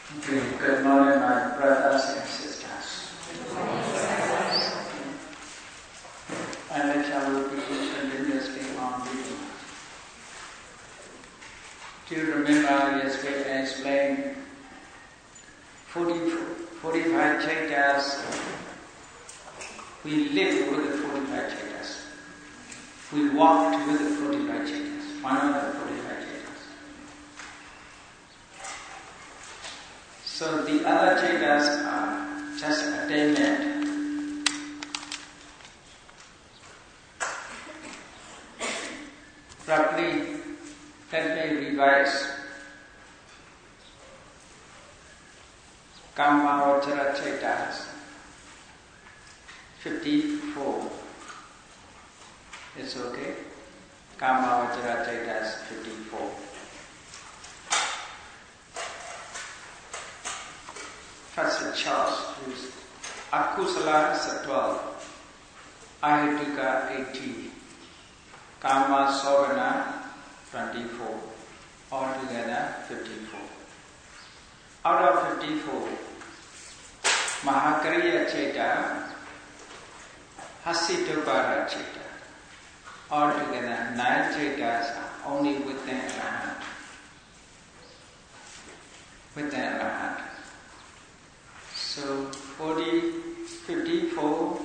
Good morning, my brothers and sisters. And lecture will be continuously on Vipassanā. Do you remember yesterday I explained 45 chapters? We lived with the 45 chapters. We walked with the 45 chapters. One of the 45 chapters. So the other chapters are just attainment. Roughly, let me revise. Kamma Vajra chapters 54. It's okay. Kamma Vajra chapters 54. First charge is Akusala 12, Ahituka 18, Kama Sovana 24, altogether 54. Out of 54, Mahakariya Cheta, Hasitopara Cheta, altogether 9 chetas are only within Arahant. Within Arahant. So 54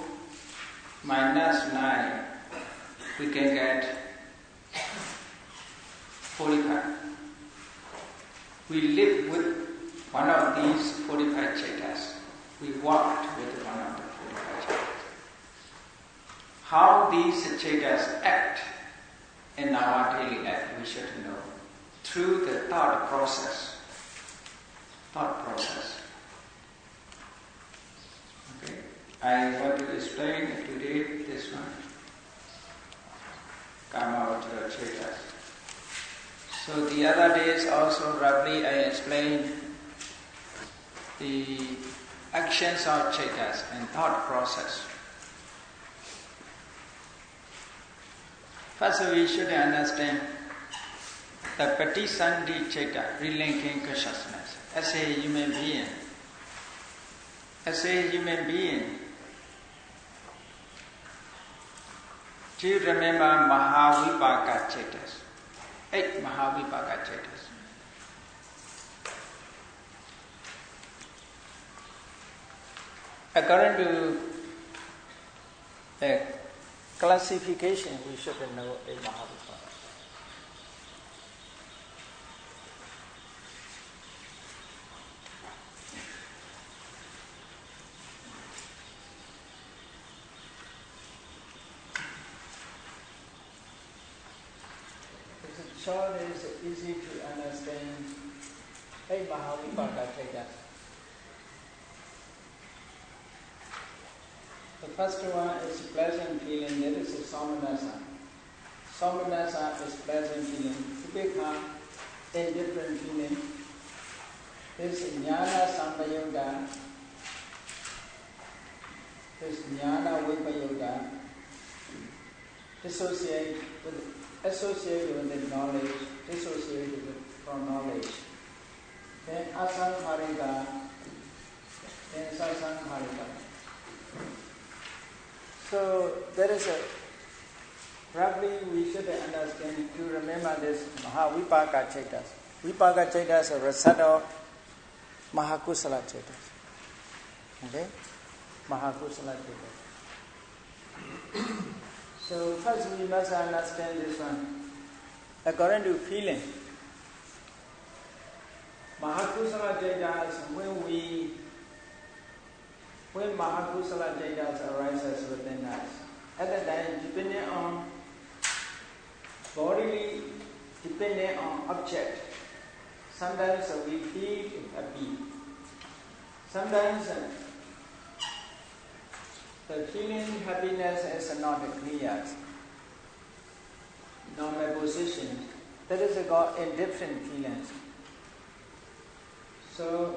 minus 9, we can get 45. We lived with one of these 45 chetas. We walked with one of the 45 chetas. How these chetas act in our daily life, we should know through the thought process. Thought process. Okay. I want to explain today this one. Kama Vajra chetas. So the other days also roughly I explained the actions of chetas and thought process. First we should understand the Patisandhi cheta, relinking consciousness, as a human being. As a human being, do you remember Mahavipaka chetas? 8 Mahavipaka chetas. According to the classification, we should know 8 Mahavipaka. Short is easy to understand. 8 Mahavipaka chetas. The first one is pleasant feeling, that is somanasa. Somanasa is pleasant feeling. Upekha, indifferent feeling. This jnana sampayoga, this jnana vipayoga, associated with the knowledge, dissociated from knowledge. Then asankhārika, then sasankhārika. So there is roughly we should understand to remember this Mahavipaka chetas. Vipaka chetas are a result of Mahakusala chetas. Okay? Mahakusala chetas. So first we must understand this one. According to feeling, Mahakusala chetas, when Mahakusala chetas arises within us, at that time, depending on bodily, depending on object, sometimes we feel happy. Sometimes the feeling happiness is not clear. Normal position. That is called indifferent feelings. So,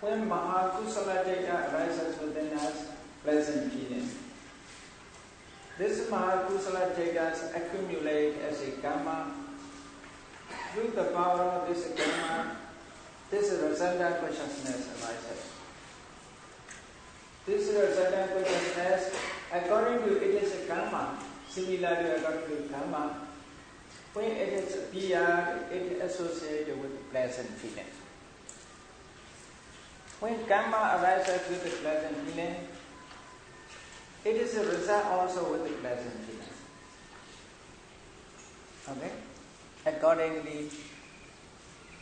when Mahakusala cheta arises within us, pleasant feeling. This Mahakusala chetas accumulate as a karma. Through the power of this karma, this resultant consciousness arises. This resultant consciousness, according to it is a karma, similarly according to karma, when it is appeared, it is associated with pleasant feeling. When karma arises with a pleasant feeling, it is a result also with a pleasant feeling. Okay? Accordingly,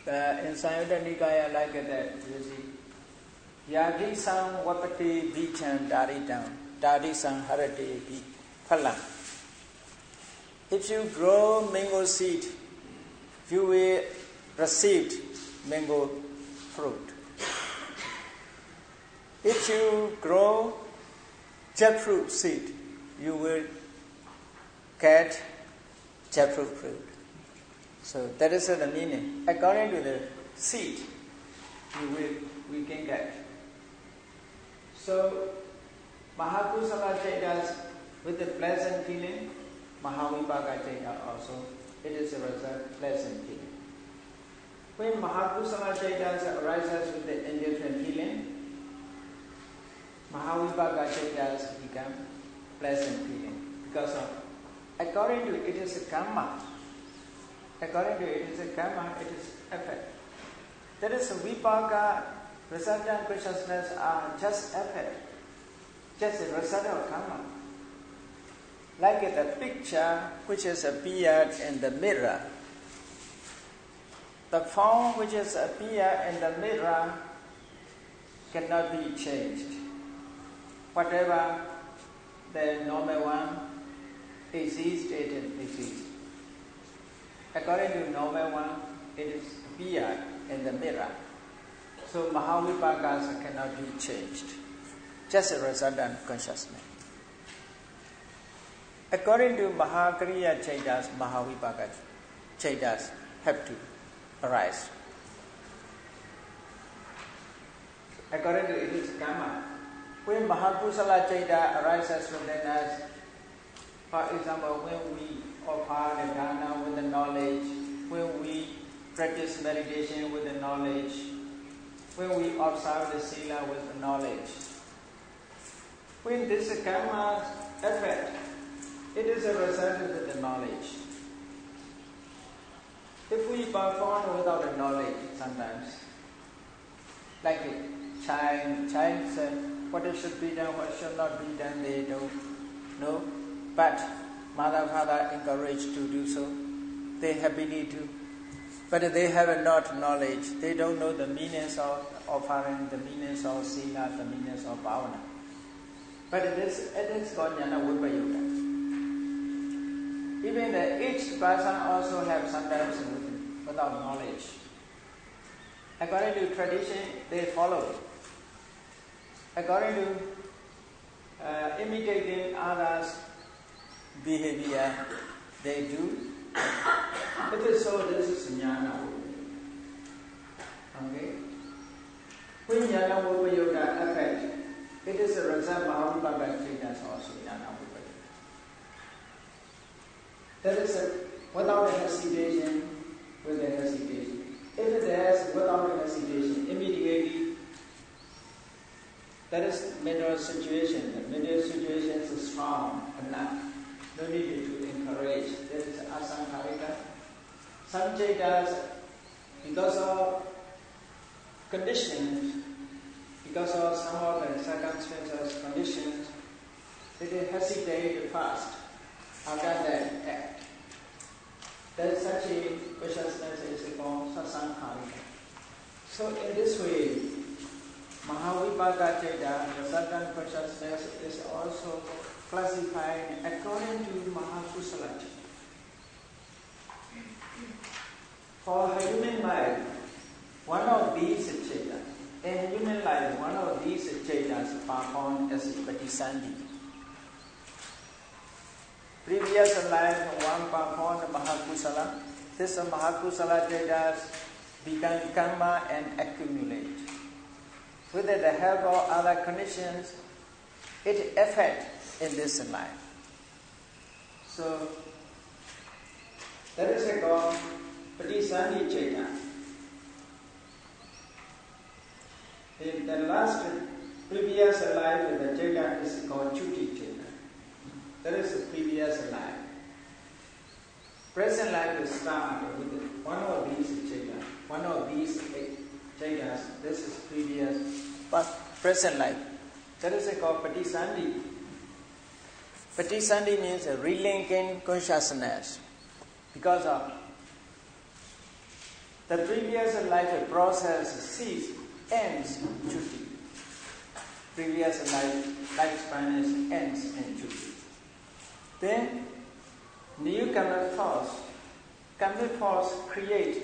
in Samyutta Nikaya, like that, you see, Yadi sang wapati vichan daridam, dadi sang harati phalam. If you grow mango seed, you will receive mango fruit. If you grow jackfruit seed, you will get jackfruit fruit. So that is the meaning. According to the seed, we can get. So Mahakusala Chaitas with the pleasant feeling, Mahavipaka Chaita also, it is a result pleasant feeling. When Mahakusala Chaitas arises with the indifferent feeling, Mahavipaka Chaitas become pleasant feeling. Because of, according to it is a karma. According to it is a karma, it is effect. That is vipaka, resultant consciousness are just effect, just a result of karma. Like the picture which is appeared in the mirror. The form which is appeared in the mirror cannot be changed. Whatever the normal one exists, it exists. According to normal one, it is appeared in the mirror. So Mahavipakas cannot be changed. Just a resultant consciousness. According to Mahakriya Chaitas, Mahavipaka Chaitas have to arise. According to it is karma. When Mahakusala Chaita arises within us, for example, when we offer the dana with the knowledge, when we practice meditation with the knowledge, when we observe the sila with the knowledge, when this karma effect, it is a result of the knowledge. If we perform without the knowledge sometimes, like a child said, what should be done, what should not be done, they don't know. But mother, father encouraged to do so. They happily do. But they have not knowledge. They don't know the meanings of offering, the meanings of sila, the meanings of bhavana. But it is called jnana vipayutta. Even the aged person also have sometimes without knowledge. According to tradition, they follow. According to imitating others' behavior, they do. It is so, this is jnana. Okay? When jnana vipayutta effect, it is a result of Mahavipaka Chaitas also jnana vipayutta. That is without hesitation, with the hesitation. If it is without hesitation, immediately, that is middle situation. The middle situation is strong enough. No need to encourage. That is asankharika. Some Chaitas, because of conditions, because of some of the circumstances, conditions, they hesitate first after that act. That such a consciousness is called sasankharika. So in this way, Mahavipaka Chaita, the resultant consciousness, is also classified according to Mahakusala. For human life, one of these Chaitas, in human life, one of these Chaitas performed as Vipassanā. Previous life, one performed Mahakusala. This Mahakusala Chaitas become karma and accumulate. With the help of other conditions, it affects in this life. So, that is called Vipassanā Chaita. In the last previous life, the Chaita is called Chuti Chaita. That is the previous life. Present life is started with one of these Chaita, one of these 8 Chaitas. This is previous, but present life. That is called Patisandhi. Patisandhi means a relinking consciousness. Because of the previous life process ceases, ends Chuti. Previous lifespan is ends in Chuti. Then new karmic force create.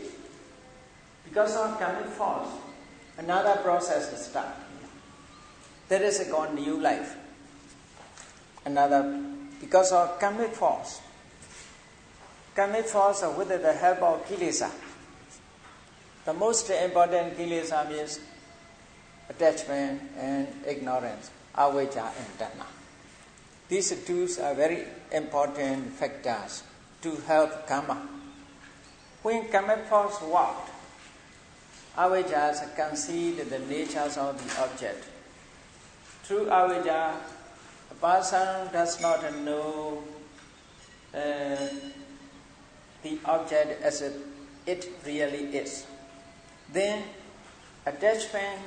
Because of karmic force, another process starts. That is called new life. Another, because of karmic force. Karmic force with the help of kilesa. The most important kilesa means attachment and ignorance, avijja and tanha. These two are very important factors to help karma. When karmic force works, avijja conceal the natures of the object. Through avijja, a person does not know the object as it really is. Then attachment,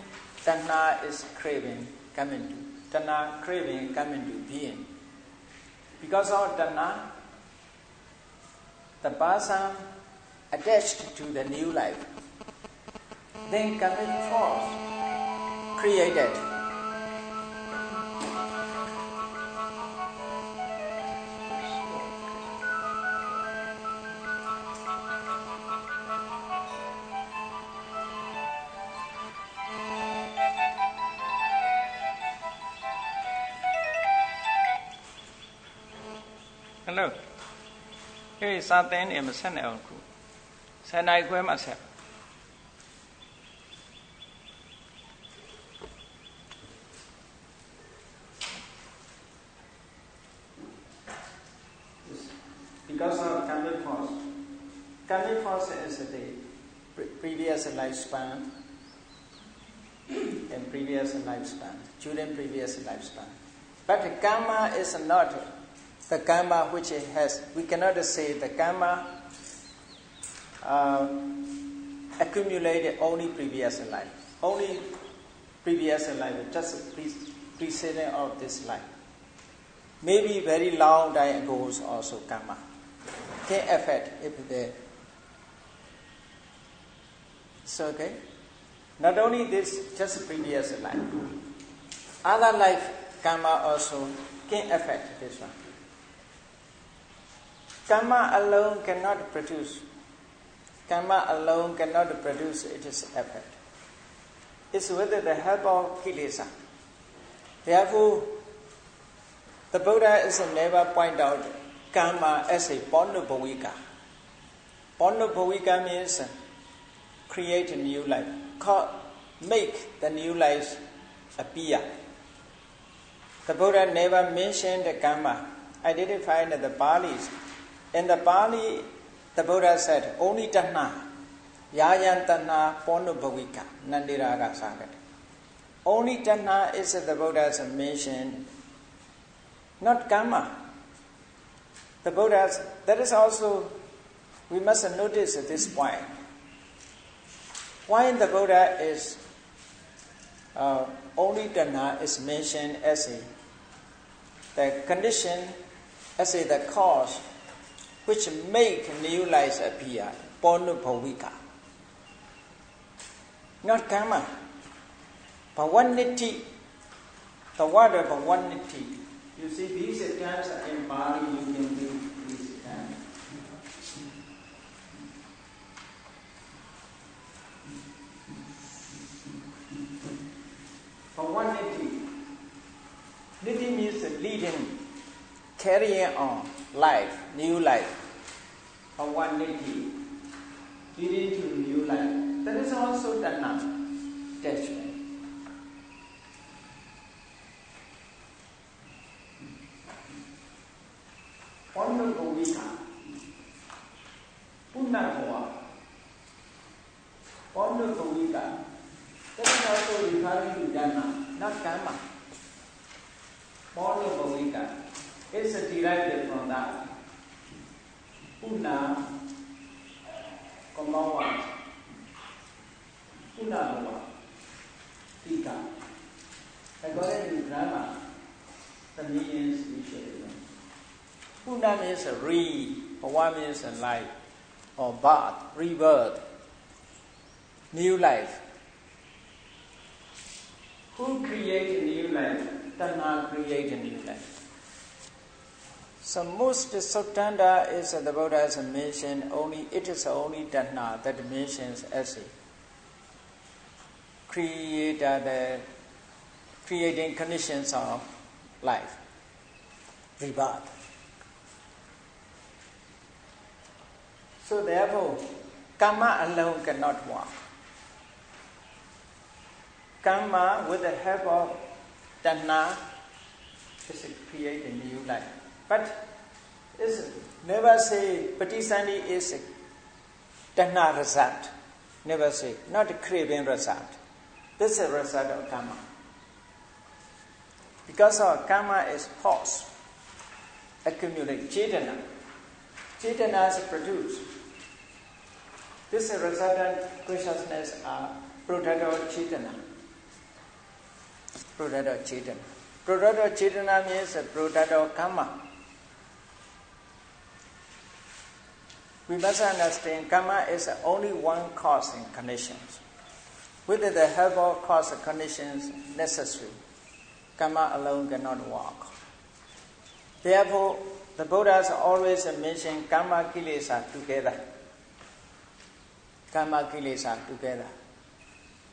tanha is craving, come into tanha, craving come into being. Because of tanha, the person attached to the new life. Then karmic force created. Hello. Here is something in the center. Senai Guemasa. Because of karmic force. Karmic force is the previous lifespan and previous lifespan, during previous lifespan. But karma is not the karma which has, we cannot say the karma accumulated only previous life. Only previous life, just preceding of this life. Maybe very long time ago also karma can affect if there. So okay. Not only this, just previous life. Other life karma also can affect this one. Karma alone cannot produce. Karma alone cannot produce its effect. It's with the help of kilesa. Therefore, the Buddha is never point out karma as a pannubhavika. Pannubhavika means create a new life. Make the new life appear. The Buddha never mentioned the karma, identified the Palis. In the Pali, the Buddha said, only tanha, yayan tanha pannubhavika, nandiraga sagat. Only tanha is the Buddha's mention, not karma. The Buddha's, that is also, we must notice at this point. Why the Buddha is, only tanha is mentioned as the condition, as the cause, which make new lives appear, pannubhavika. Not karma. Bhavaniti, the word of bhavaniti. You see these terms in Pali, you can do these terms. Bhavaniti. Niti means leading, carrying on life, new life. Bhavaniti, leading to new life. That is also tanha, attachment. Pannubhavika, punnabhava, pannubhavika. That is also referred referring to dharma, not karma. Mono is derived from that. Puna, Komawa, Puna, Tika. According to grammar, the meanings we should know. Puna means Pawa means life, or birth, rebirth, new life. Who creates a new life? Dharma creates a new life. So most Suttanta is the Buddha's mention only, it is only Dharma that mentions as a creating conditions of life, rebirth. So therefore, karma alone cannot work. Karma, with the help of Dharma, is to create a new life. But it's never say Patisani is a Dharma result. Never say, not a craving result. This is a result of karma. Because our karma is force, accumulate Chetana. Chetana is produced. This resultant consciousness are product of Chetana. Product of Chetana. Product of Chetana means a product of karma. We must understand karma is only one cause and conditions. With the help of cause and conditions necessary, karma alone cannot work. Therefore, the Buddhas always mention karma kilesa together. Karma kilesa together.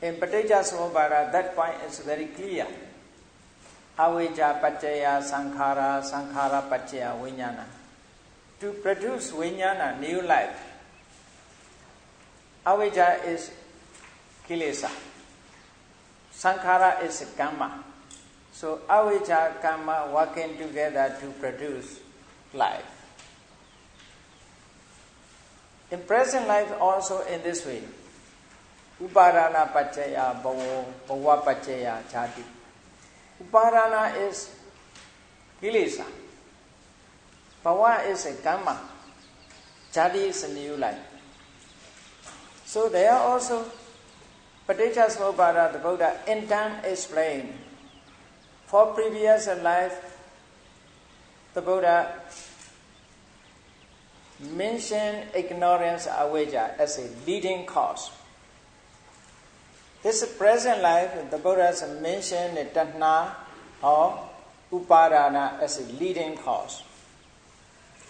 In Paticcasamuppada, that point is very clear. Avijja paccaya sankhara, sankhara paccaya vijnana. To produce vijnana, new life, avijja is kilesa. Sankhara is karma. So avijja, karma working together to produce life. In present life also in this way. Upadana paccaya bhava, bhava paccaya jati. Upadana is kilesa. Bhava is a karma. Jati is a new life. So there are also Paticcasamuppada, the Buddha in turn explained. For previous life, the Buddha mentioned ignorance avijja as a leading cause. This present life, the Buddha has mentioned tanha or upadana as a leading cause.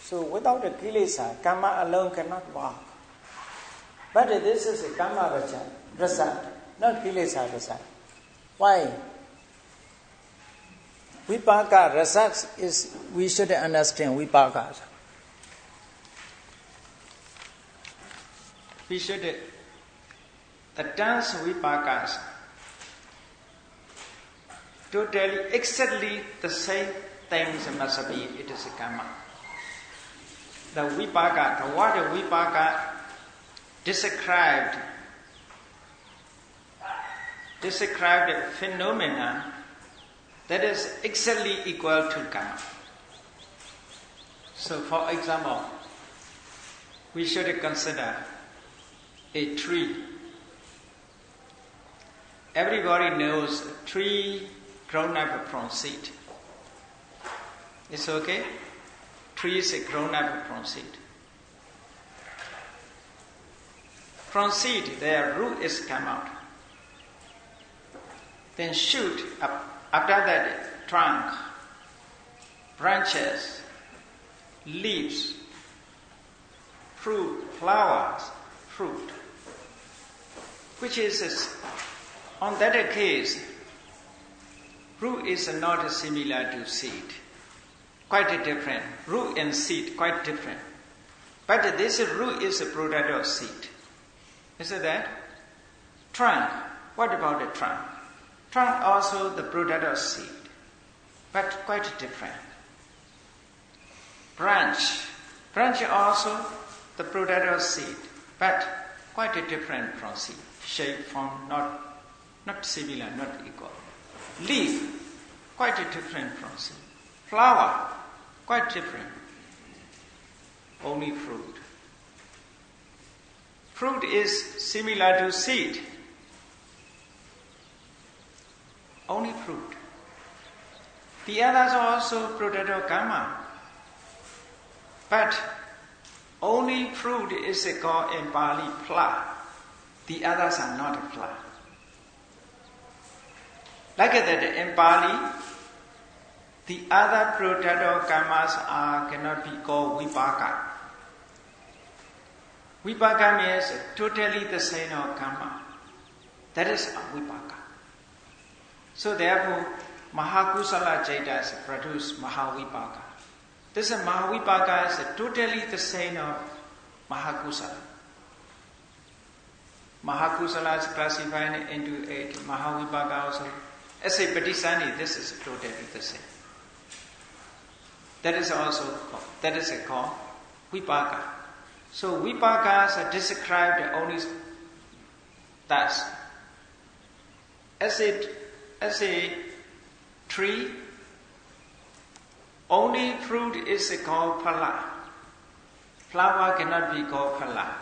So without a kilesa, karma alone cannot work. But this is a karma result, not kilesa result. Why? Vipaka result is, we should understand vipaka. We should, the terms vipakas, totally, exactly the same things must be, it is a karma. The vipaka, the word vipaka described phenomena that is exactly equal to karma. So for example, we should consider a tree. Everybody knows a tree grown up from seed. It's okay? Tree is grown up from seed. From seed, their root is come out. Then shoot up. After that, trunk, branches, leaves, fruit, flowers, fruit. Which is, on that case, root is not similar to seed. Quite different. Root and seed, quite different. But this root is a product of seed. Is it that? Trunk. What about the trunk? Trunk also the product of seed, but quite different. Branch. Branch also the product of seed, but quite different from seed. Shape, form, Not similar, not equal. Leaf, quite different from seed. Flower, quite different. Only fruit. Fruit is similar to seed. Only fruit. The others are also product of karma. But only fruit is called in Pali pla. The others are not a pla. Like that in Pali, the other product of karmas cannot be called vipaka. Vipaka means totally the same of karma. That is a vipaka. So therefore, Mahakusala Jaitas produce Mahavipaka. This Mahavipaka is totally the same of Mahakusala. Mahakusala is classified into 8. Mahavipaka also. As a Patisani, this is totally the same. That is called Vipaka. So Vipakas are described only thus. As a tree, only fruit is called phala. Flower cannot be called phala.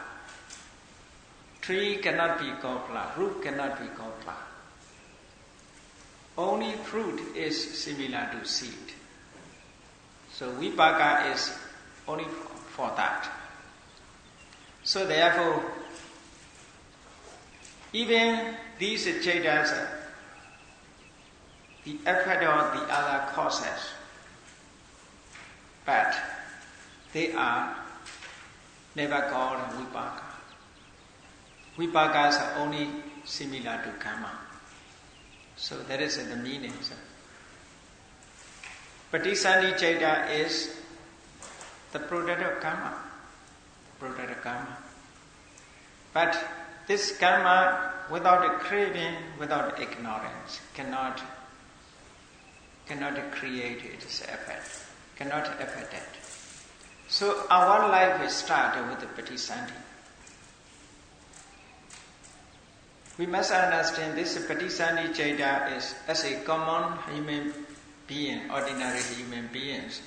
Tree cannot be called phala. Root cannot be called phala. Only fruit is similar to seed. So vipaka is only for that. So therefore, even these jaitas, the effect of the other causes, but they are never called vipaka. Vipakas are only similar to karma. So that is the meaning. Patisani Chaita is the product of karma. But this karma, without a craving, without ignorance, cannot create its effect, cannot affect it. So our life is started with the Patisani. We must understand this Patisani Chaita is as a common human being, ordinary human beings.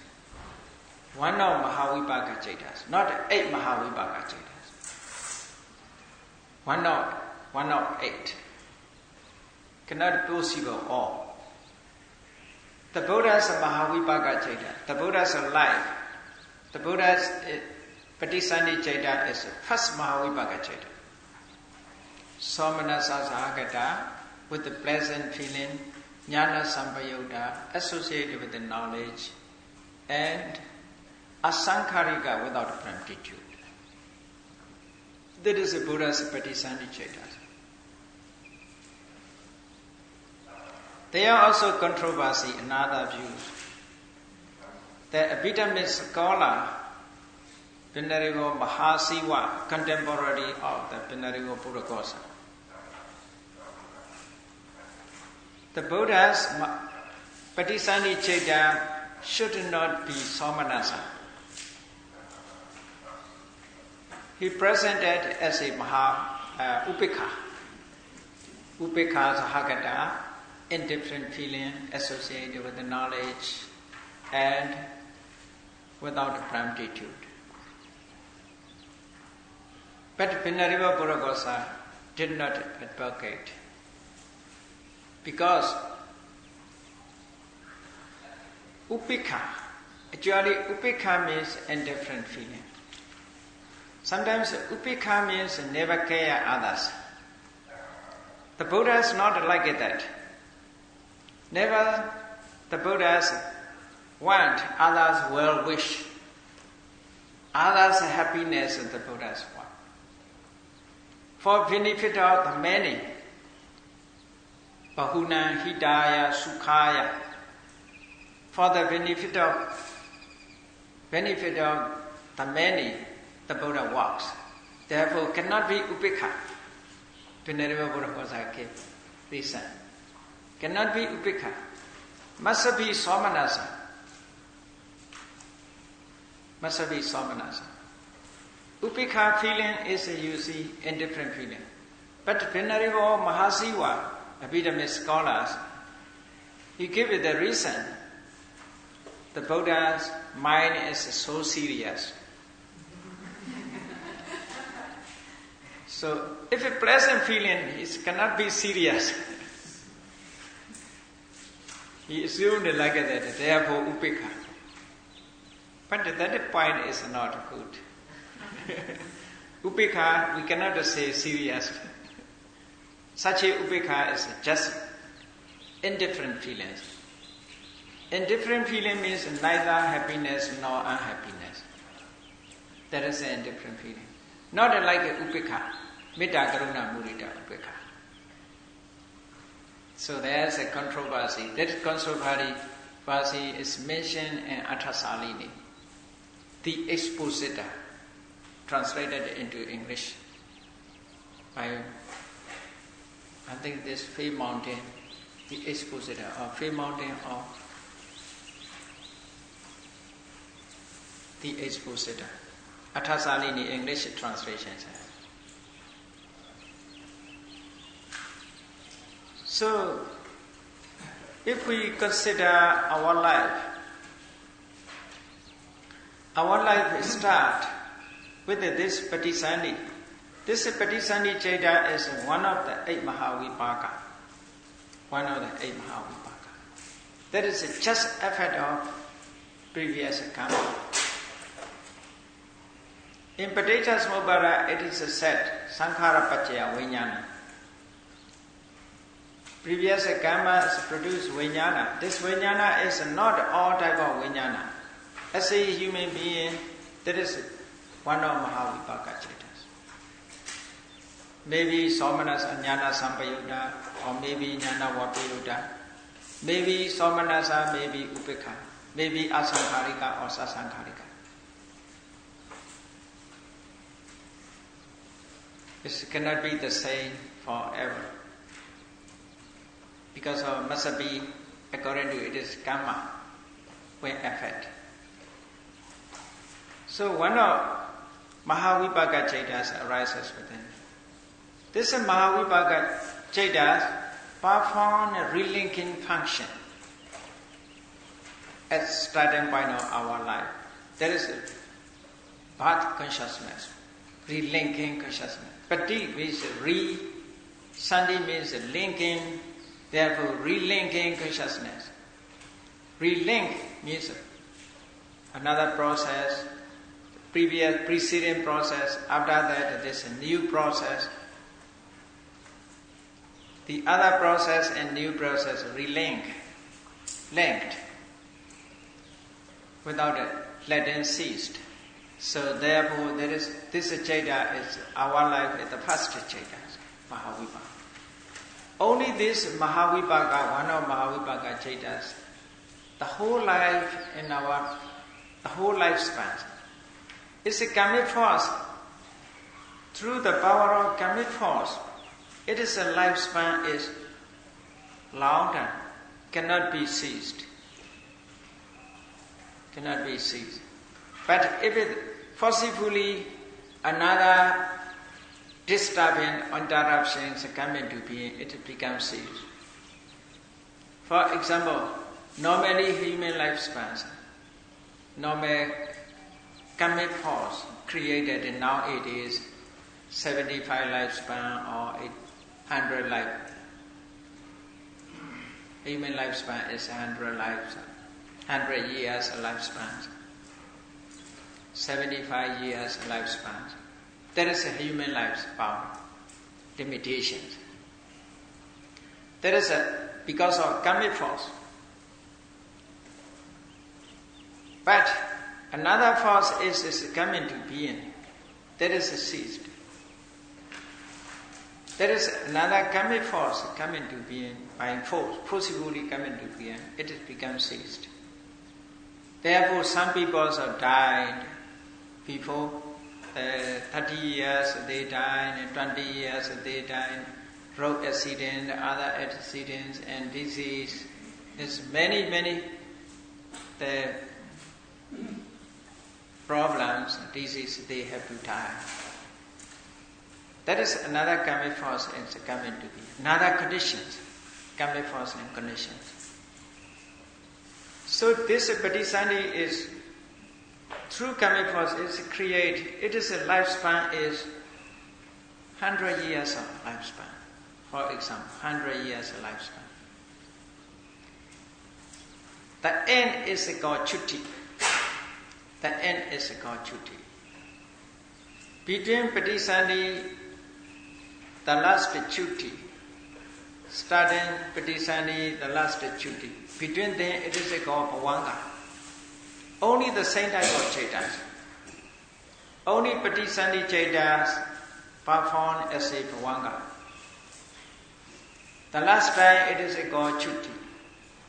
One of Mahavipaka Chaitas, not 8 Mahavipaka Chaitas. One of 8. Cannot be possible all. The Buddhas are Mahavipaka Chaita. The Buddhas are life. The Buddha's Patisani Chaita is the first Mahavipaka Chaita. Somanasa Sahagata, with the pleasant feeling, Jnana Sampayutta, associated with the knowledge, and Asankarika, without promptitude. That is the Buddha's Patisani Chaita. There are also controversy in other views. The Abhidhamma scholar, Venerable Mahasiva, contemporary of the Venerable Buddhaghosa. The Buddha's Patisani Chaita should not be Somanasa. He presented as a Upekha. Upekha Sahagata, indifferent feeling associated with the knowledge and without promptitude. But Venerable Buddhaghosa did not advocate, because upekha, actually upekha means indifferent feeling. Sometimes upekha means never care others. The Buddha is not like that. Never the Buddhas want others' well-wish. Others' happiness the Buddhas want. For benefit of the many, Bahuna Hidaya Sukhaya, for the benefit of the many, the Buddha walks. Therefore cannot be upekha. Venerable Buddhaghosa gave reason. Cannot be upekha. Must be somanasa. Must be somanasa. Upekha feeling is usually indifferent feeling. But Venerable Mahasiva Abhidhamma scholars, he give it the reason. The Buddha's mind is so serious. So, if a pleasant feeling, it cannot be serious. He assumed like that, therefore upekha. But that point is not good. Upekha, we cannot say serious. Such a upekha is just indifferent feelings. Indifferent feeling means neither happiness nor unhappiness. That is an indifferent feeling. Not like a upekha. Metta karuna mudita upekha. So there's a controversy. That controversy is mentioned in Athasalini, the expositor, translated into English by, I think, this Fay Mountain, the expositor, or Fay Mountain, or the expositor. Athasalini English translation. So, if we consider our life starts with this Patisandhi. This Patisandhi Chaita is one of the 8 Mahavipaka. One of the 8 Mahavipaka. That is just effect of previous karma. In Paticca Samuppada, it is said, Sankhara Paccaya Vijnana. Previous karma has produced vijnana. This vijnana is not all type of vijnana. As a human being, that is one of Mahavipaka Chaitas. Maybe Somanas Jnana Sampayutta, or maybe Jnana Vapayutta, maybe Somanasa, maybe Upekha, maybe Asankharika or Sasankharika. It cannot be the same forever. Because of must be, according to it is karma, when effect. So one of Mahavipaka Chaitas arises within. This Mahavipaka Chaitas perform a relinking function at starting point of our life. There is a birth consciousness, relinking consciousness. Pati means Sandhi means linking. Therefore, relinking consciousness. Relink means another process, preceding process. After that, there's a new process. The other process and new process relink, linked, without letting ceased. So therefore, there is this Chaita is our life is the first Chaita, Mahavipaka. Only this Mahavipaka, one of Mahavipaka Chaitas, the whole life in the whole lifespan, is a karmic force. Through the power of karmic force, it is a lifespan is long term, cannot be seized. Cannot be seized. But if it forcefully another disturbing interruptions come into being, it becomes seized. For example, normally human lifespans, normal karmic force created and now it is 75 lifespan or 100 life. Human lifespan is 100 years lifespan. 75 years lifespan. There is a human life's power, limitations. There is because of karmic force. But another force is coming to being. That is seized. There is another karmic force coming to being by force, forcibly coming to being. It has become seized. Therefore, some people have died before 30 years they died, 20 years they died, road accident, other accidents and disease. There's many the problems, disease, they have to die. That is another karmic force is coming to be. Another conditions. karmic force and conditions. So this Vipassanā is through karmic force is create. It is a lifespan is 100 years of lifespan. For example, 100 years of lifespan. The end is called Chutti. The end is called Chutti. Between Vipassanā, the last Chutti, starting Vipassanā, the last Chutti. Between them, it is called Bhavanga. Only the same type of Chaitas. Only Vipassanā Chaitas perform as a Bhavanga. The last time it is called Chutti.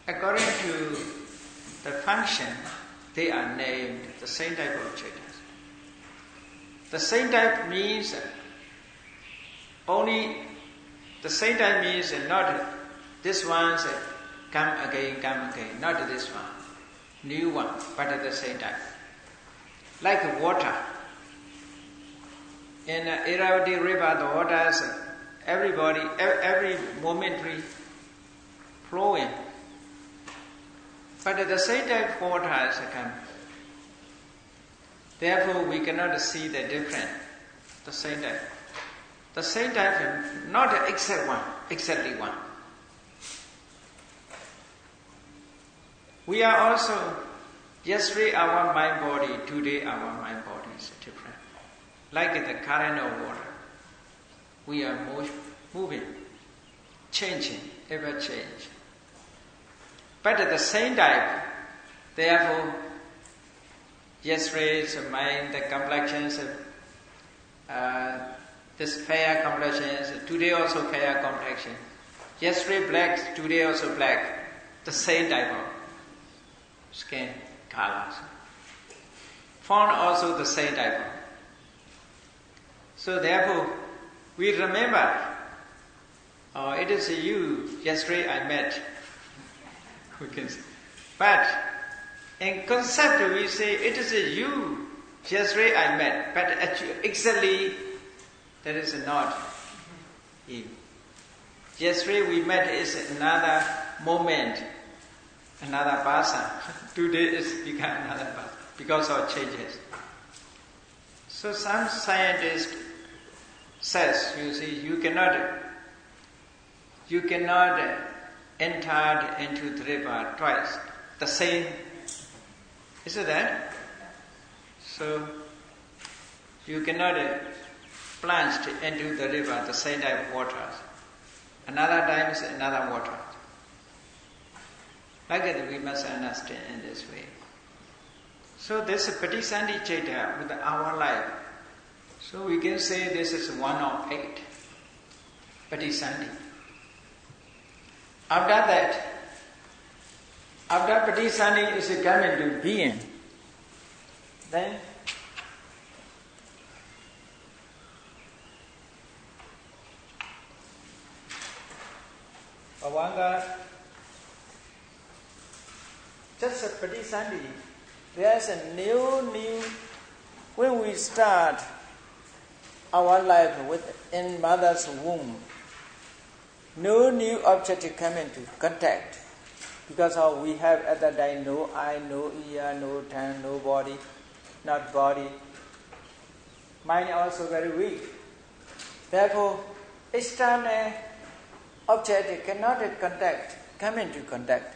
According to the function, they are named the same type of Chaitas. The same type means only the same type means not this one's come again, not this one, new one, but at the same time. Like water. In Irrawaddy river, the waters, every momentary flowing. But at the same time, waters come. Therefore, we cannot see the difference. The same time. The same time, not the exact one, exactly one. We are also, yesterday our mind body, today our mind body is different. Like the current of water. We are moving, changing, ever change. But at the same time, therefore, yesterday's mind, the complexions, this fair complexions, today also fair complexion. Yesterday black, today also black. The same type of skin colors. Form also the same type of. So therefore, we remember, it is you, yesterday I met. We can say. But in concept we say, it is you, yesterday I met. But actually, exactly, that is not him. Yesterday we met is another moment, another person. Today is become another person because of changes. So some scientist says, you see, you cannot enter into the river twice. The same, is it that? So you cannot plunge into the river the same type of water. Another time is another water. Like that, we must understand in this way. So this is Vipassanā Chaita with our life. So we can say this is one of 8. Vipassanā. After Vipassanā is come into being, then Bhavanga, just a Vipassanā, there's a new, when we start our life in mother's womb, no new object to come into contact. Because we have at that time no eye, no ear, no tongue, no body, not body. Mind also very weak. Therefore, external object cannot come into contact.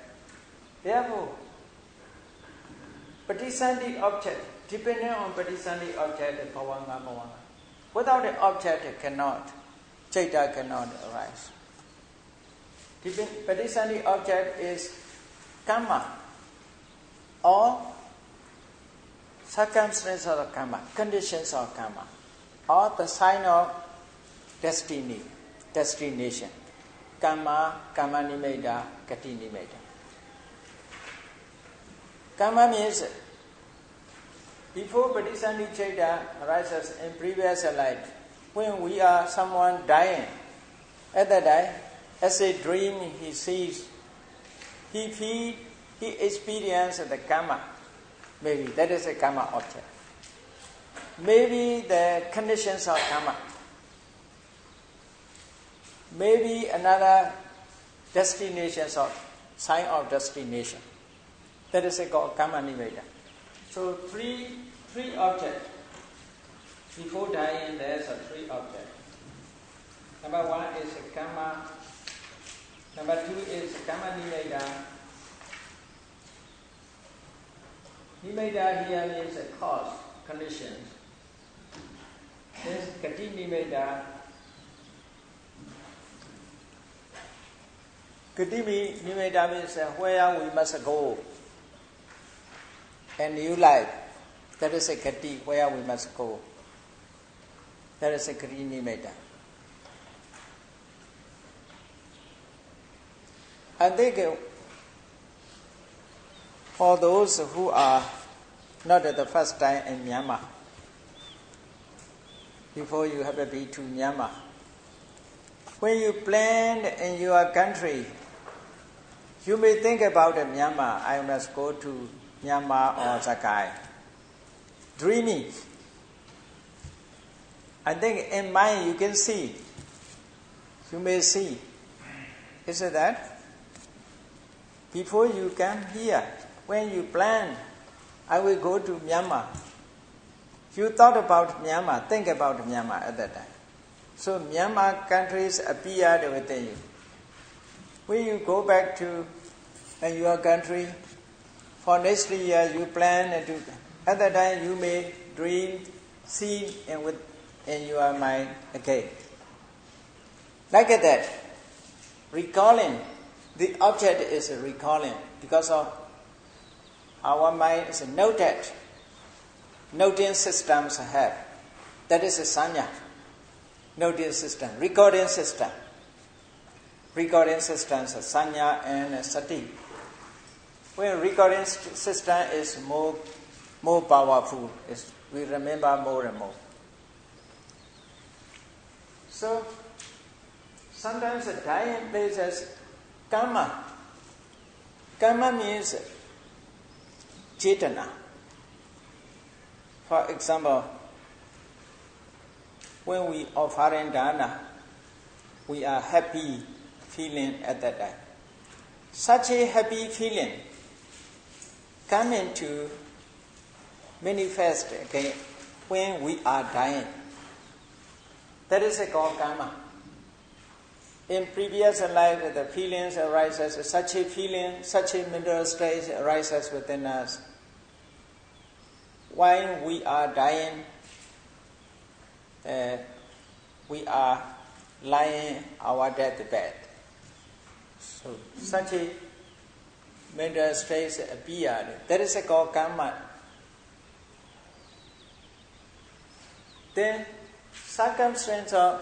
Therefore, Vipassanā object, depending on Vipassanā object, Bhavanga. Without the object, Chaita cannot arise. Vipassanā object is karma or circumstances of karma, conditions of karma, or the sign of destination. Karma, karma nimeda, gati nimeda. Karma means before Vipassanā Chaita arises in previous life, when we are someone dying, at that time, as a dream he sees, he experiences the karma. Maybe that is a karma object. Maybe the conditions of karma. Maybe another destinations of sign of destination. That is called karma nimitta. So three objects. Before dying, there's three objects. Number one is karma. Number two is karma nimitta. Nimitta here means a cause, conditions. This gati nimitta. Gati nimitta means where we must go. A new life. That is a gati, where we must go. That is a gati nimitta. I think for those who are not at the first time in Myanmar, before you have been to Myanmar, when you plan in your country, you may think about Myanmar. I must go to Myanmar or Sakai. Dreaming. I think in mind you can see. You may see. Is it that? Before you come here, when you plan, I will go to Myanmar. You thought about Myanmar, think about Myanmar at that time. So Myanmar countries appeared within you. When you go back to your country, for next year you plan to. At that time you may dream, see, and in your mind again. Like that, recalling. The object is recalling because of our mind is noted. Noting systems have. That is a sanya. Noting system. Recording system. Recording systems are sanya and sati. When recording system is more powerful, we remember more and more. So sometimes the dying places karma. Karma means cetana. For example, when we offering dana, we are happy feeling at that time. Such a happy feeling coming to manifest again when we are dying. That is called karma. In previous life, the feelings arises, such a feeling, such a mental state arises within us. While we are dying, we are lying our deathbed. So such a mental state appeared. That is called karma. Then circumstances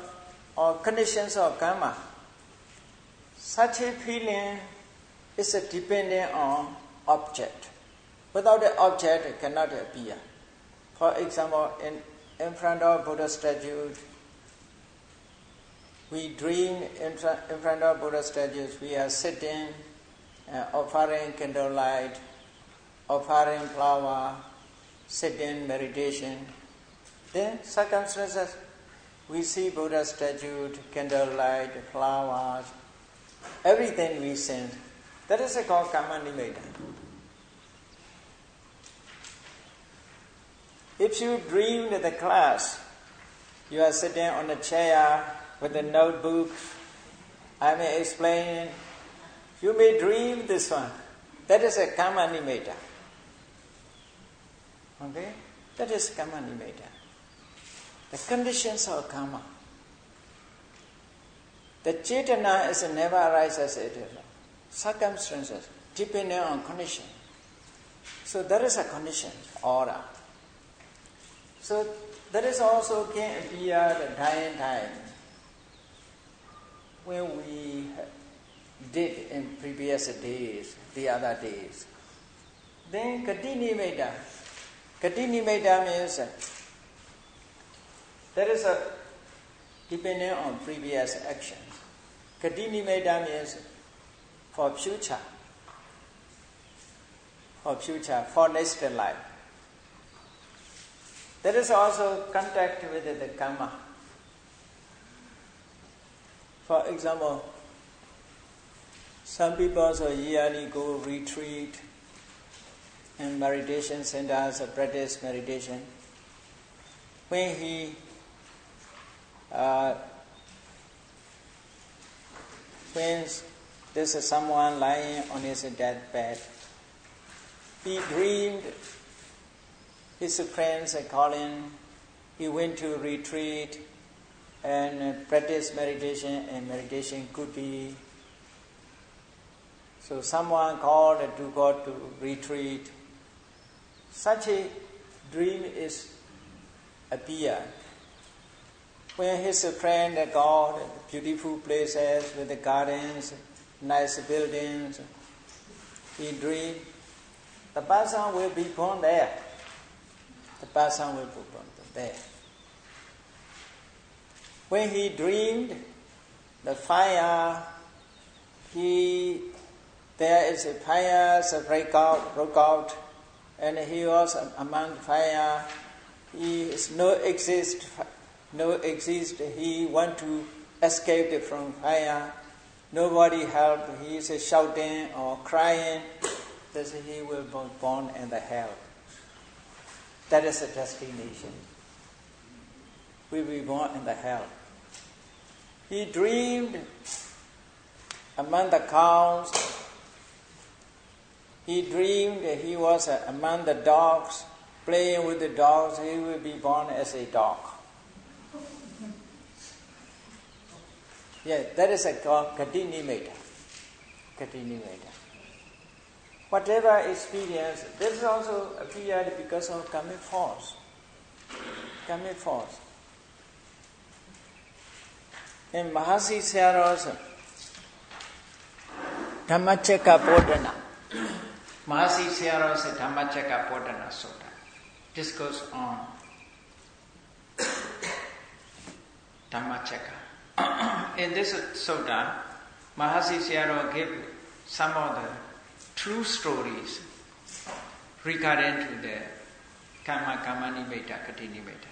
or conditions of karma. Such a feeling is dependent on object. Without the object, it cannot appear. For example, in front of Buddha statue, we dream in front of Buddha statues, we are sitting, offering candlelight, offering flower, sitting meditation. Then circumstances, we see Buddha statue, candlelight, flowers, everything we send. That is called karma nimitta. If you dream the class, you are sitting on a chair with a notebook, I may explain, you may dream this one. That is a karma nimitta. Okay? That is karma nimitta. The conditions of karma. The cetana is never arises at circumstances, depending on condition. So there is a condition, order. So there is also can appear the dying time when we did in previous days, the other days. Then gati nimitta. Gati nimitta means there is a depending on previous actions. Gati nimitta means for future, for next life. There is also contact with the karma. For example, Some people also yearly go retreat and meditation centers practice meditation. When he when there's someone lying on his deathbed, he dreamed his friends are calling. He went to retreat and practice meditation, and meditation could be. So someone called to go to retreat. Such a dream is appear. When his friend got beautiful places with the gardens, nice buildings, he dreamed the person will be born there. The person will be born there. When he dreamed the fire, there is a fire broke out, and he was among fire. He is no exist. He want to escape from fire. Nobody help. He is shouting or crying. Thus he will be born in the hell. That is the destination. We will be born in the hell. He dreamed among the cows. He dreamed that he was among the dogs, playing with the dogs. He will be born as a dog. Yeah, that is called Gati Nimitta. Whatever experience, this also appeared because of karmic force. In Mahasi Sayadaw's Dhammacakka Bodhana, Mahasi Sayadaw's Dhammacakka Bodhana Sutta, this goes on Dhammacakka. In this sutta, Mahasi Sayadaw gave some of the true stories regarding to the Kama Nimitta, Gati Nimitta.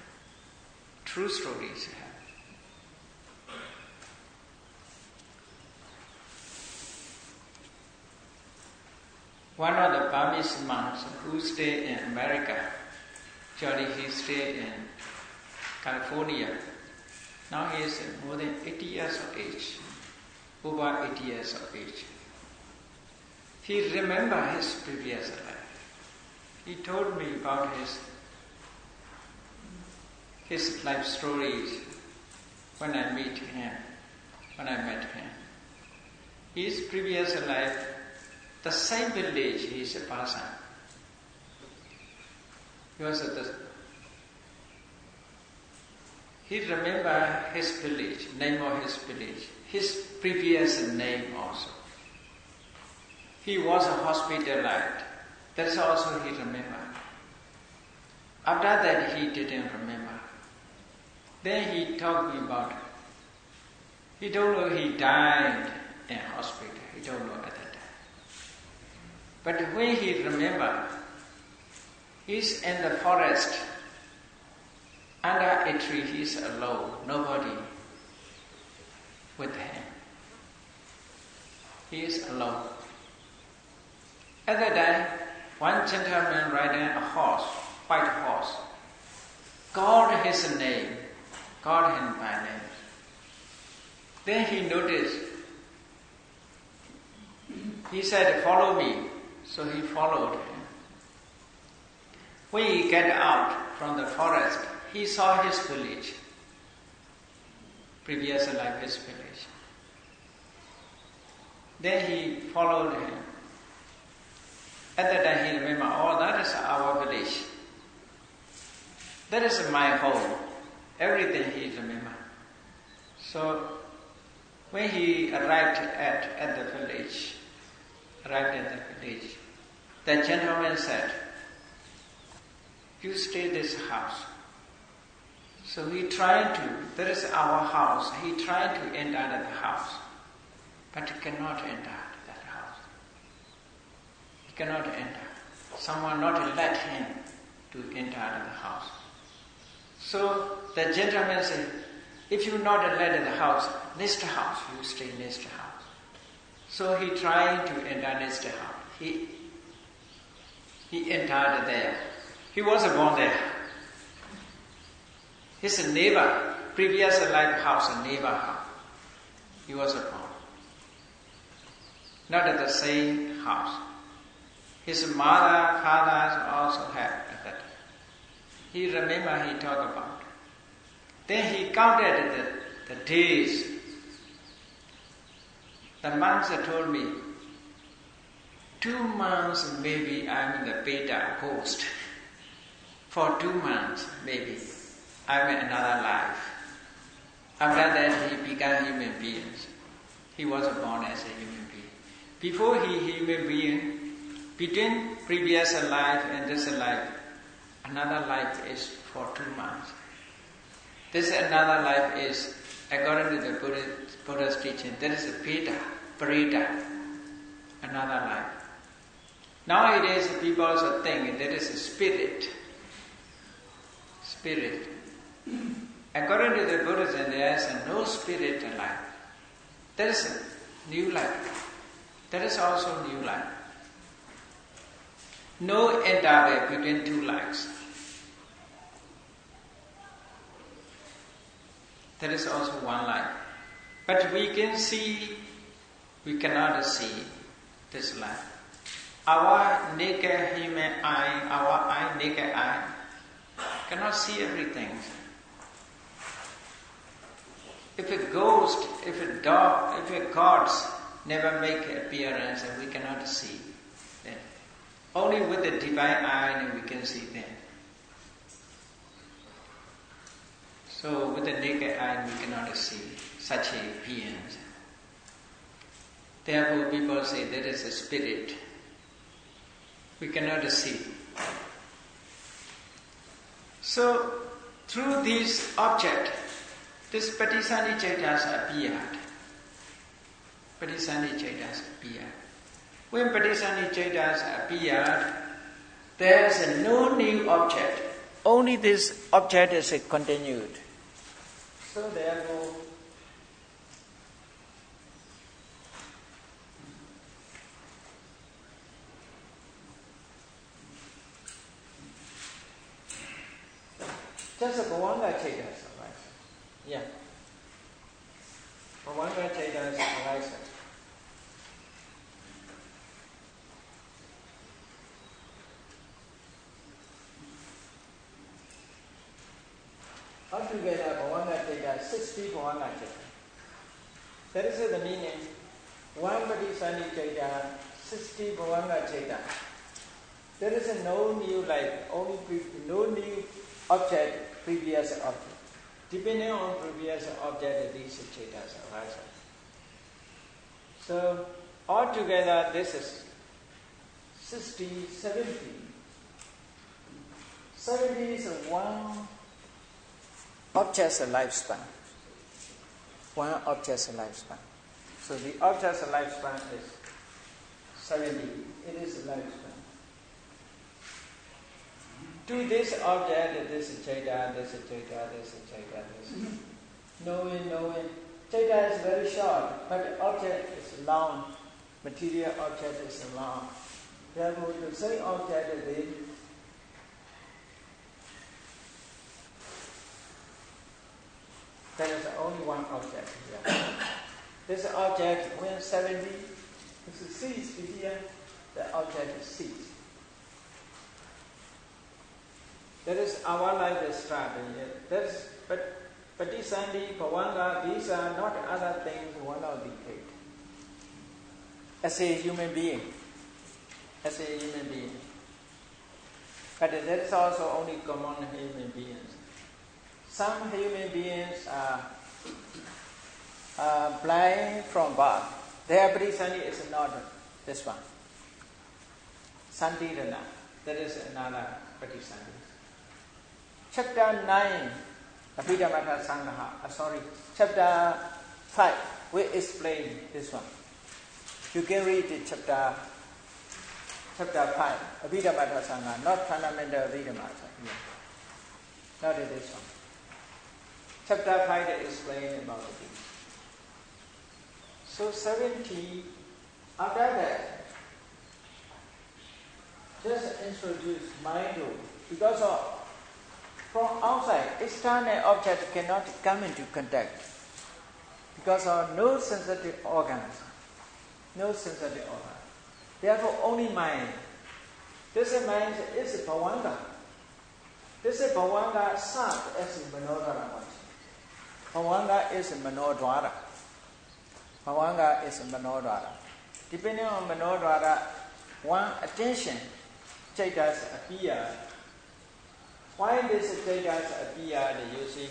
True stories. One of the Burmese monks who stayed in America, actually he stayed in California. Now he is more than 80 years of age, over 80 years of age. He remembered his previous life. He told me about his life stories when I met him. His previous life, the same village he is a person. He remembered his village, name of his village, his previous name also. He was hospitalized. That's also he remembered. After that he didn't remember. Then he talked me about, he don't know he died in hospital. He don't know at that time. But when he remembered, he's in the forest, under a tree, he's alone, nobody with him. He is alone. At that time, one gentleman riding a horse, white horse, called his name, called him by name. Then he noticed, he said, "Follow me." So he followed him. When he got out from the forest, he saw his village, previous life his village. Then he followed him. At that time he remembered, oh, that is our village. That is my home. Everything he remembered. So when he arrived at the village, the gentleman said, "You stay this house." So he tried to, that is our house, he tried to enter the house, but he cannot enter that house. He cannot enter. Someone not let him to enter the house. So the gentleman said, "If you not let the house, next house, you stay next house." So he tried to enter this house. He entered there. He was born there. His neighbor, previous life house, a neighbor house. He was born. Not at the same house. His mother, father also had that. He remember he talked about. Then he counted the days. The monks told me, 2 months maybe I'm in the beta host. For 2 months maybe I'm in another life. After that he became human beings. He was born as a human being. Before he human being, between previous life and this life, another life is for 2 months. This another life is, according to the Buddha's teaching, that is a Parita, another life. Nowadays people also think that is a spirit. According to the Buddhism, there is no spirit life. There is a new life. There is also new life. No interval between 2 lives. There is also one life. But we cannot see this life. Our naked human eye, naked eye, cannot see everything. If a ghost, if a dog, if a gods never make appearance, we cannot see them. Only with the divine eye we can see them. So with the naked eye we cannot see such a beings. Therefore people say there is a spirit. We cannot see. So through this object, this Patisani Chaitas appeared. When Patisani Chaitas appeared, there is no new object. Only this object is continued. So therefore, just a Bhavanga Chaitas arises. Yeah. Bhavanga Chaitas arises. Altogether, Bhavanga Chaita, 60 Bhavanga Chaita. That is the meaning. One Patisani Chaita, 60 Bhavanga Chaita. There is no new life, no new object, previous object. Depending on previous object, these Chaitas arise. So, altogether, this is 60, 70. 70 is one object's lifespan. One object's lifespan. So the object's lifespan is 70. It is a lifespan. To this object, this is Chaita, this is Chaita, this is Chaita, this is knowing. Chaita is very short, but the object is long. Material object is long. Therefore, the same object is there is only one object here. This object, when 70, this is ceased here, the object is ceased. That is our life is starting. But Patisandi, Bhavanga, these are not other things one of the eight. As a human being. But that is also only common human beings. Some human beings are blind from birth. Their Patisandi is not this one. Santirana. That is another Patisandi. Chapter 9, Abhidhamma Sangha. Chapter 5, we explain this one. You can read it, chapter 5, Abhidhamma Sangha, not fundamental Abhidhamma Sangha. Not this one. Chapter 5 they explain about this. So 70 After that, just introduce mind to, because from outside, external object cannot come into contact because of no sensitive organs. No sensitive organ. Therefore, only mind. This mind is bhavanga. This bhavanga serves as manodhara. Bhavanga is manodhara. Bhavanga is manodhara. Depending on manodhara, one attention chaitas appear. Why this chaitas appear, you see?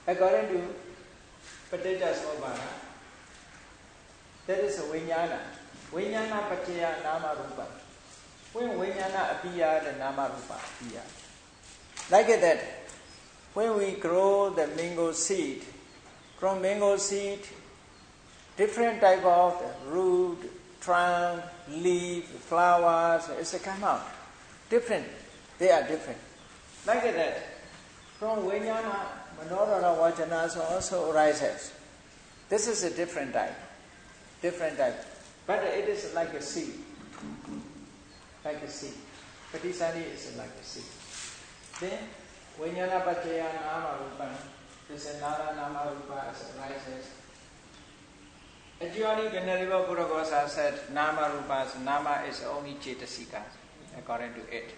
According to Patita Svabhana, that is Vijnana. Vijnana Pachaya Nama Rupa. When Vijnana appear, the Nama Rupa appear. Like that, when we grow the mango seed, from mango seed, different type of root, trunk, leaf, flowers, it's come out. Different. They are different. Like that, from Vijnana, Manodhara Vachanas also arises. This is a different type. Different type. But it is like a seed. Like a seed. Patisani is like a seed. Then, Vijnana Pachaya Nama Rupa. This is Nara Nama Rupa arises. Actually, Venerable Buddha said Nama Rupas, Nama is only Cetasika, according to it.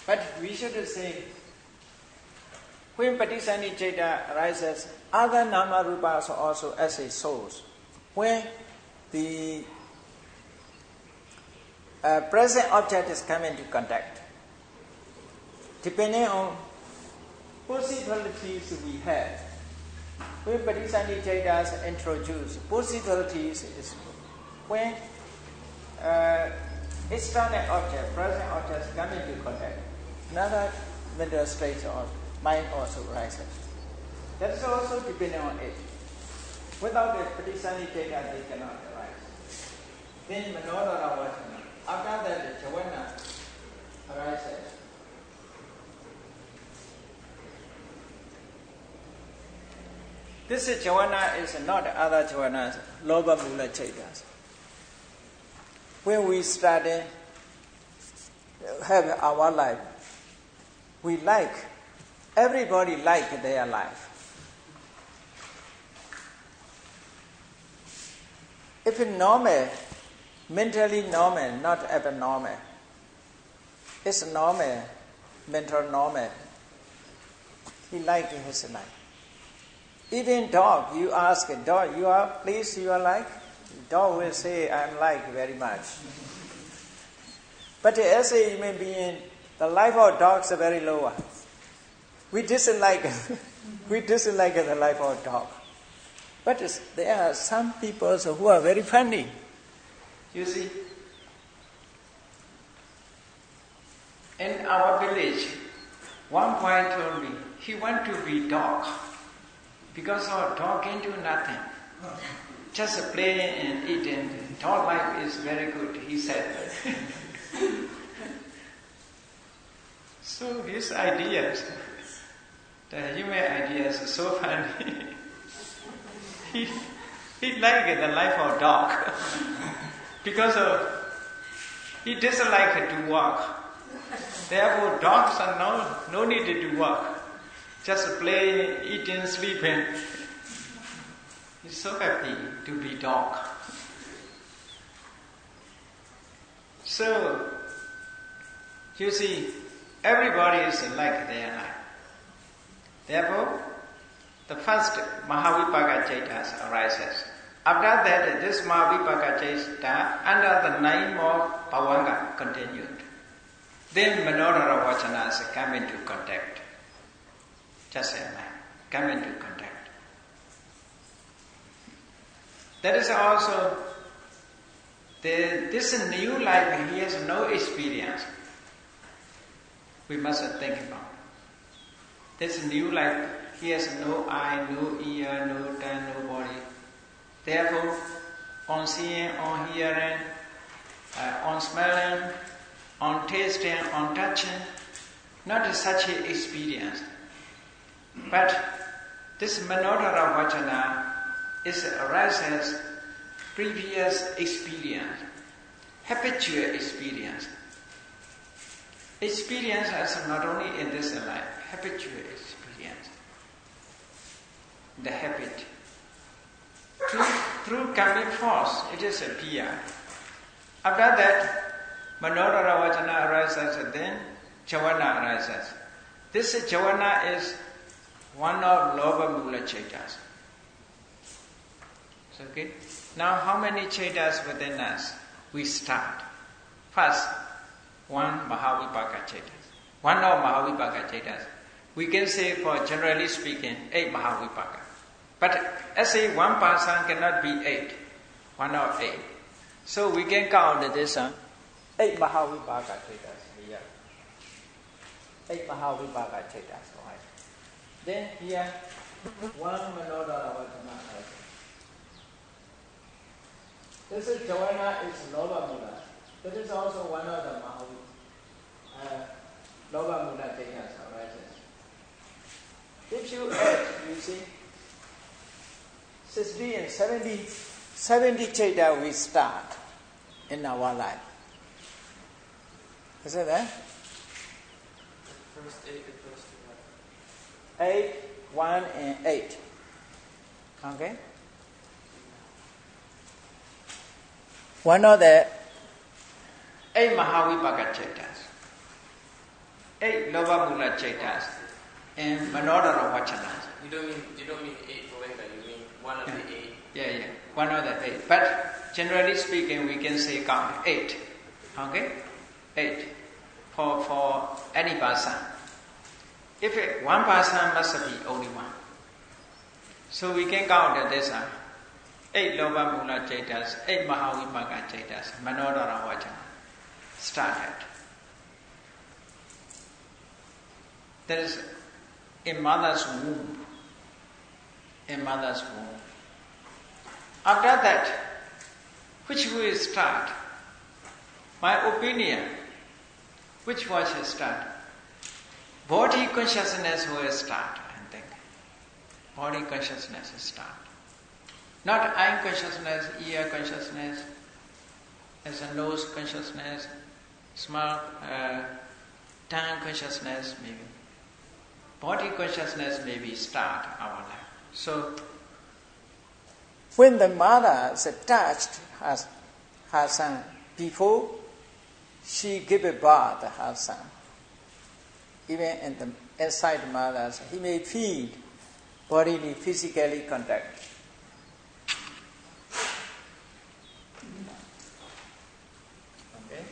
But we should say, when Patisani Ceta arises, other Nama Rupas are also as a source. When the present object is coming into contact, depending on possibilities we have, when Patisani Cetas introduce possibilities is when external object, present objects come into contact, another mental state of mind also arises. That is also depending on it. Without the Patisani Ceta, they cannot arise. Then Manodhara Vachana. After that, the Javana arises. This Javana is not other Javanas, Loba Mula Cetas. When we start have our life, we like, everybody like their life. If it's normal, mentally normal, not abnormal, it's normal, mental normal, he likes his life. Even dog, you ask a dog, you are pleased, you are like? Dog will say, I'm like very much. But as a human being, the life of dogs is very low. We dislike the life of dog. But there are some people who are very funny. You see, in our village, one boy told me, he want to be dog. Because our dog can do nothing. Just play and eat, and dog life is very good, he said. So his ideas, the human ideas, are so funny. he liked the life of dog. Because he doesn't like to walk. Therefore, dogs are no need to do work. Just play, eating, sleeping. He's so happy to be dog. So, you see, everybody is like their life. Therefore, the first Mahavipaka Cetas arises. After that, this Mahavipaka Ceta, under the name of Bhavanga, continued. Then Manodhara Vachanas come into contact. Just a man, come into contact. That is also, this new life, he has no experience. We must think about it. This new life, he has no eye, no ear, no tongue, no body. Therefore, on seeing, on hearing, on smelling, on tasting, on touching, not such an experience. But this Manodhara Vachana arises previous experience, habitual experience. Experience as not only in this life, habitual experience. The habit. Through coming force, it is a Piya. After that, Manodara Vajana arises, then Javana arises. This Javana is one of Loba Mula Chaitas. Okay? Now how many Chaitas within us? We start. First, one Mahavipaka Chaitas. One of Mahavipaka Chaitas. We can say, for generally speaking, 8 Mahavipaka. But as a one person cannot be 8. One of 8. So we can count this 8 Mahavipaka Chaitas here. 8 Mahavipaka Chaitas. Right. Then here, one Manodara Vajana. This is Javana is Loba Mula. That is also one of the Loba Mula Chaitas arises. If you add, you see, 60 and 70 Chaita we start in our life. Is it that? The first 8, the first 8, 1 and 8. Okay? One of the 8 Mahavipaka Chaitas, 8 Loba Mula Chaitas, and Manodara Vachanas. You don't mean 8 Goenka, you mean one of the 8. Yeah, one of the 8. But generally speaking, we can say count 8. Okay? 8 for any person. If one person must be only one. So we can count this 8 Loba Mula Chaitas, 8 Mahavipaka Chaitas, Manodara Vajana started. That is in mother's womb. In mother's womb. After that, which will start? My opinion, which will start? Body consciousness will start, I think. Body consciousness will start. Not eye consciousness, ear consciousness, as a nose consciousness, smell, tongue consciousness, maybe. Body consciousness maybe start our life. So, when the mother touched her son, before she gave birth to her son, even inside the mother, he may feel bodily, physically contact. Okay?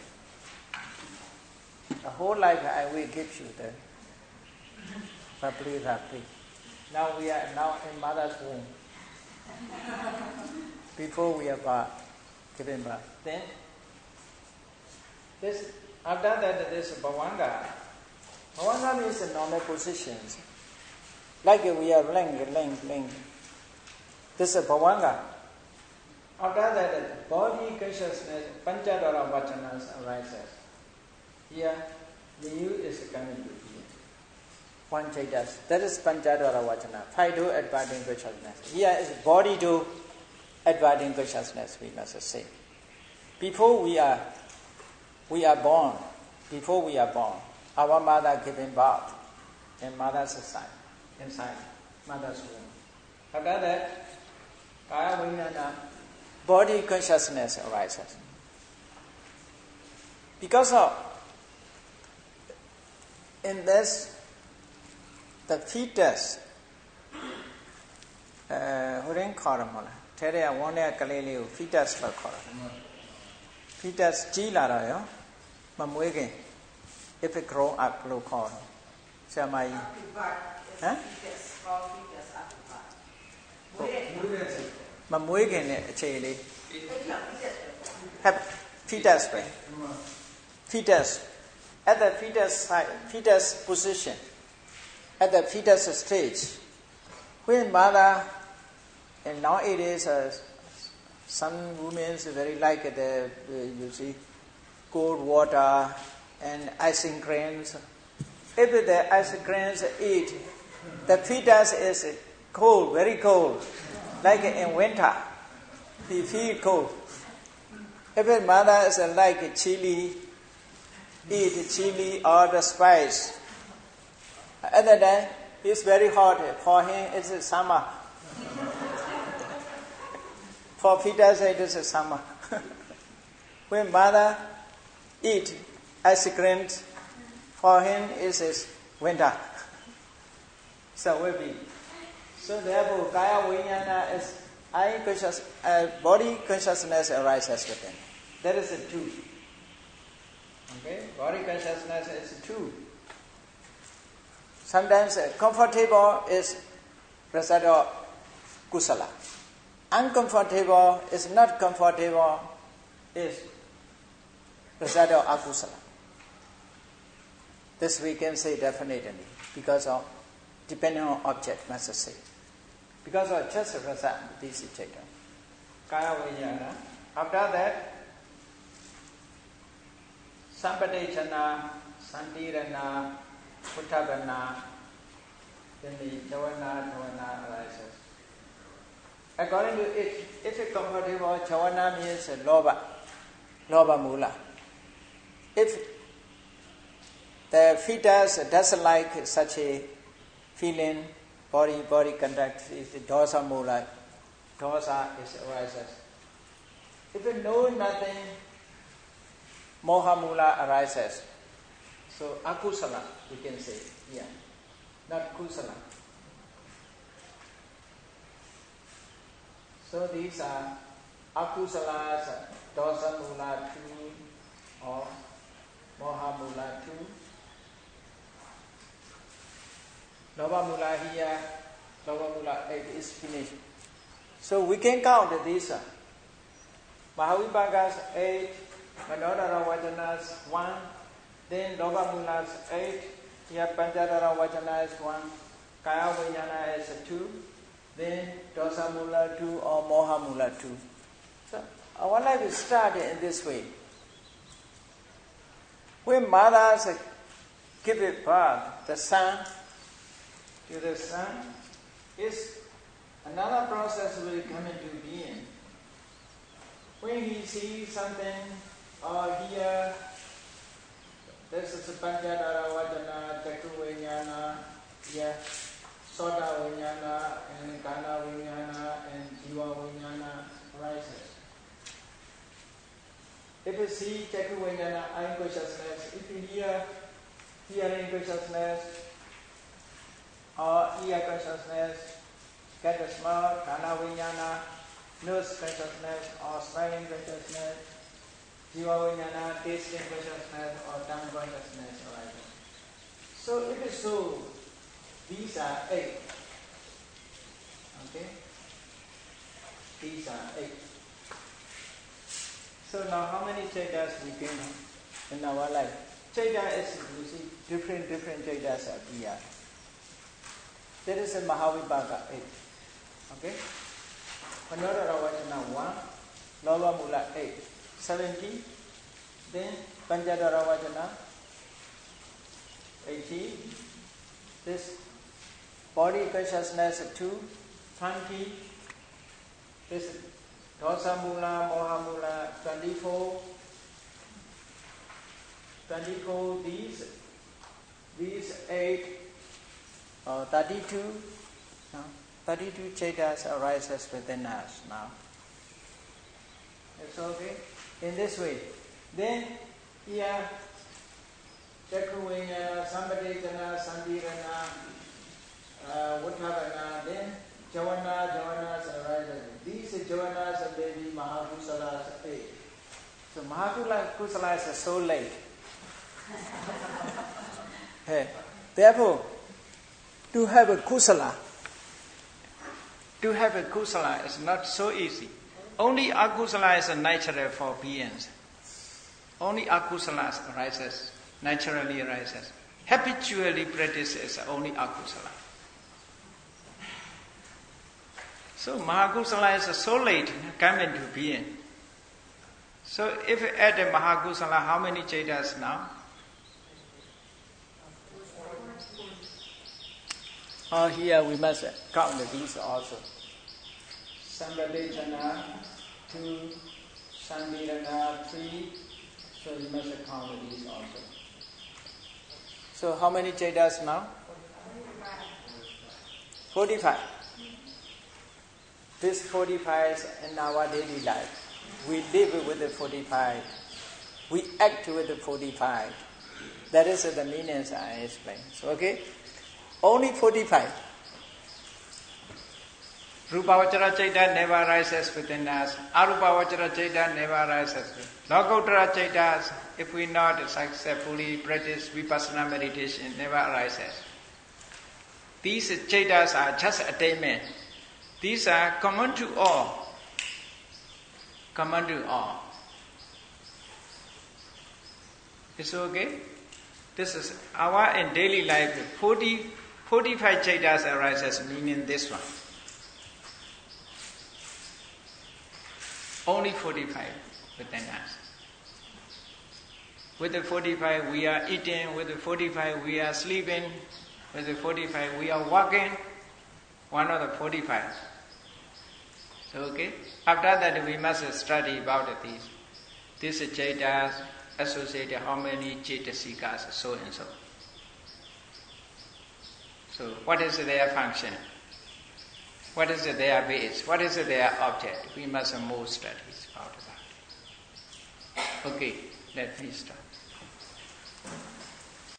The whole life I will give you the rapidly. Now we are in mother's womb. Before we are given birth. Then this after that this Bhavanga. Bhavanga means the normal positions. Like we are laying. This is Bhavanga. After that body consciousness, Panchadara Vachanas arises. Here Niyu is coming to here. One Chaitas. That is Panchadara Vachana. 5 to adverting consciousness. Here is body to adverting consciousness, we must say. Before we are born, our mother giving birth in mother's side, inside mother's womb. After that, Kaya Vijnana, body consciousness arises. Because of in this, the fetus, who didn't call him? Tere one kaleli fetus for call. Fetus chila yo, mamwege. If it grow up, low call. Samai. Huh? Mamwege ne chili. Have fetus way. Fetus. At the fetus position. At the fetus stage, when mother, and now it is some women very like the you see cold water and icing grains. If the icing grains eat, the fetus is cold, very cold, like in winter. he feel cold. If his mother is like chili, eat chili or the spice, at that time it's very hot. For him it's summer. For fetus it is summer. When mother eat ice cream, for him it is winter. So will be. So therefore, kaya vinyana is eye conscious, body consciousness arises within. That is a two. Okay, body consciousness is two. Sometimes comfortable is result of kusala. Uncomfortable is not comfortable is result of akusala. This we can say definitely because of depending on object, must say. Because of just a result, this is taken. Kaya vinyana. After that, Sampadechana, Santirana, Uttabana, then the Javana arises. According to it, if it's comfortable, Javana means Loba Mula. If the fetus doesn't like such a feeling, body contact is the dosa mula. Dosa is arises. If it knows nothing, moha mula arises. So akusala, we can say, yeah, not kusala. So these are akusalas, dosa mula 2 or moha mula 2. Loba mula here, loba mula 8 is finished. So we can count these. Mahavipakas 8, Manodara Vajanas 1, then loba mulas 8, here Panchadara Vajanas 1, Kaya Vijnana is 2, then dosa mula 2 or moha mula 2. So our life is started in this way. When mothers give birth, the son, to the son, is another process will come into being. When he sees something or hear, this is Panchadara Vajana, Chakru Vijnana, yeah, Soda Vijnana, and Kana Vijnana, and Jiva Vijnana arises. If you see Chakru Vijnana, eye consciousness, if you hear hearing consciousness, or ear consciousness, get the smell, Kana Vijnana, nose consciousness, or smelling consciousness, Jiva Vijnana, tasting consciousness, or tongue consciousness arises. So it is so, these are 8. Okay? These are 8. So now how many chaitas we can in our life? Chaita is, you see, different chaitas appear. There is a Mahavipaka 8. Okay? Manodara Vajana 1, Loba Mula 8, 70. Then Panchadara Vajana 80. This body consciousness 2, 20. This dosa mula, moha mula 24. 24. These 8. 32. No? 32 chaitas arises within us now. It's okay? In this way. Then here, Chakru Vijnana, Sampadechana, Sandirana, Uttabana, then Javanas arises. These Javanas may be Mahakusalas 8. So Mahakusalas are so late. Hey. Therefore, to have a kusala is not so easy. Only akusala is natural for beings. Only akusala arises, naturally arises. Habitually practices only akusala. So Mahakusala is so late come into being. So if you add a Mahakusala, how many chaitas now? Here we must count these also. Sampadechana, 2, Sambhirana 3. So you must account with these also. So how many Chaitas now? 45. This 45 is in our daily life. We live with the 45. We act with the 45. That is the meanings I explained. So, okay? Only 45. Rupavachara Chaita never arises within us. Arupavachara Chaita never arises within us. Lokuttara Chaitas, if we not successfully practice Vipassanā meditation, never arises. These Chaitas are just attainment. These are common to all. Common to all. It's okay? This is our in daily life. 45 Chaitas arises, meaning this one. Only 45 within us. With the 45 we are eating, with the 45 we are sleeping, with the 45 we are walking, one of the 45. So, okay? After that we must study about these. These Chaitas associated how many Chaitasikas, so and so. So, what is their function? What is their base? What is their object? We must have more studies about that. Okay, let me start.